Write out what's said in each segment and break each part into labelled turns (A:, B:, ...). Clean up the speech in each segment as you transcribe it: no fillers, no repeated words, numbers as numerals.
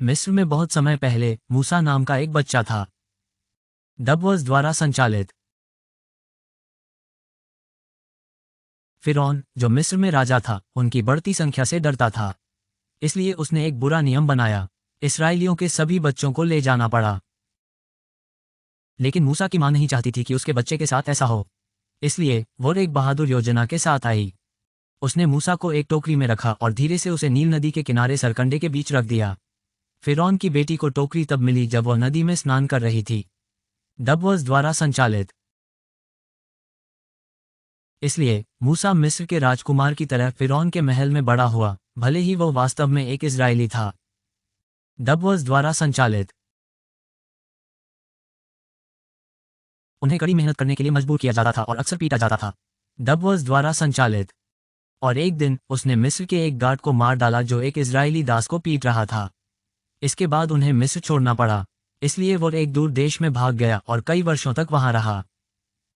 A: मिस्र में बहुत समय पहले मूसा नाम का एक बच्चा था। डबवर्स द्वारा संचालित। फिरौन, जो मिस्र में राजा था, उनकी बढ़ती संख्या से डरता था। इसलिए उसने एक बुरा नियम बनाया। इसराइलियों के सभी बच्चों को ले जाना पड़ा। लेकिन मूसा की मां नहीं चाहती थी कि उसके बच्चे के साथ ऐसा हो। इसलिए वो एक बहादुर योजना के साथ आई। उसने मूसा को एक टोकरी में रखा और धीरे से उसे नील नदी के किनारे सरकंडे के बीच रख दिया। फिरौन की बेटी को टोकरी तब मिली जब वह नदी में स्नान कर रही थी। डबवर्स द्वारा संचालित। इसलिए मूसा मिस्र के राजकुमार की तरह फिरौन के महल में बड़ा हुआ, भले ही वह वास्तव में एक इजरायली था। डबवर्स द्वारा संचालित। उन्हें कड़ी मेहनत करने के लिए मजबूर किया जाता था और अक्सर पीटा जाता था। डबवर्स द्वारा संचालित। और एक दिन उसने मिस्र के एक गार्ड को मार डाला जो एक इजरायली दास को पीट रहा था। इसके बाद उन्हें मिस्र छोड़ना पड़ा। इसलिए वो एक दूर देश में भाग गया और कई वर्षों तक वहां रहा।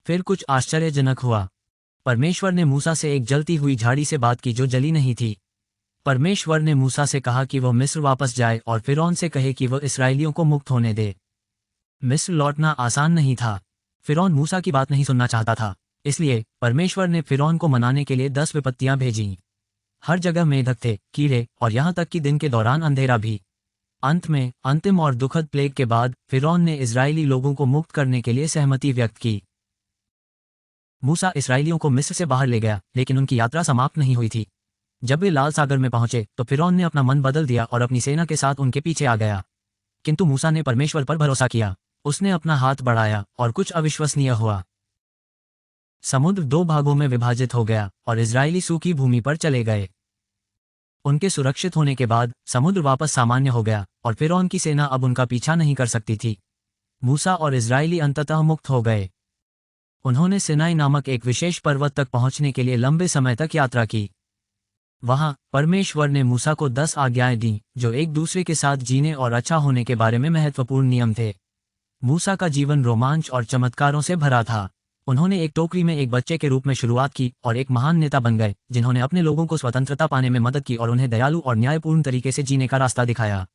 A: फिर कुछ आश्चर्यजनक हुआ। परमेश्वर ने मूसा से एक जलती हुई झाड़ी से बात की जो जली नहीं थी। परमेश्वर ने मूसा से कहा कि वह मिस्र वापस जाए और फिरौन से कहे कि वह इसराइलियों को मुक्त होने दे। मिस्र लौटना आसान नहीं था। फिरौन मूसा की बात नहीं सुनना चाहता था। इसलिए परमेश्वर ने फिरौन को मनाने के लिए 10 विपत्तियां भेजीं। हर जगह मेंढक थे, कीड़े और यहां तक कि दिन के दौरान अंधेरा भी। अंत में अंतिम और दुखद प्लेग के बाद फिरौन ने इजरायली लोगों को मुक्त करने के लिए सहमति व्यक्त की। मूसा इसराइलियों को मिस्र से बाहर ले गया, लेकिन उनकी यात्रा समाप्त नहीं हुई थी। जब वे लाल सागर में पहुंचे तो फिरौन ने अपना मन बदल दिया और अपनी सेना के साथ उनके पीछे आ गया। किंतु मूसा ने परमेश्वर पर भरोसा किया। उसने अपना हाथ बढ़ाया और कुछ अविश्वसनीय हुआ। समुद्र 2 भागों में विभाजित हो गया और इजरायली सूखी भूमि पर चले गए। उनके सुरक्षित होने के बाद समुद्र वापस सामान्य हो गया और फिरौन की सेना अब उनका पीछा नहीं कर सकती थी। मूसा और इजरायली अंततः मुक्त हो गए। उन्होंने सिनाई नामक एक विशेष पर्वत तक पहुंचने के लिए लंबे समय तक यात्रा की। वहां परमेश्वर ने मूसा को 10 आज्ञाएं दी जो एक दूसरे के साथ जीने और अच्छा होने के बारे में महत्वपूर्ण नियम थे। मूसा का जीवन रोमांच और चमत्कारों से भरा था। उन्होंने एक टोकरी में एक बच्चे के रूप में शुरुआत की और एक महान नेता बन गए जिन्होंने अपने लोगों को स्वतंत्रता पाने में मदद की और उन्हें दयालु और न्यायपूर्ण तरीके से जीने का रास्ता दिखाया।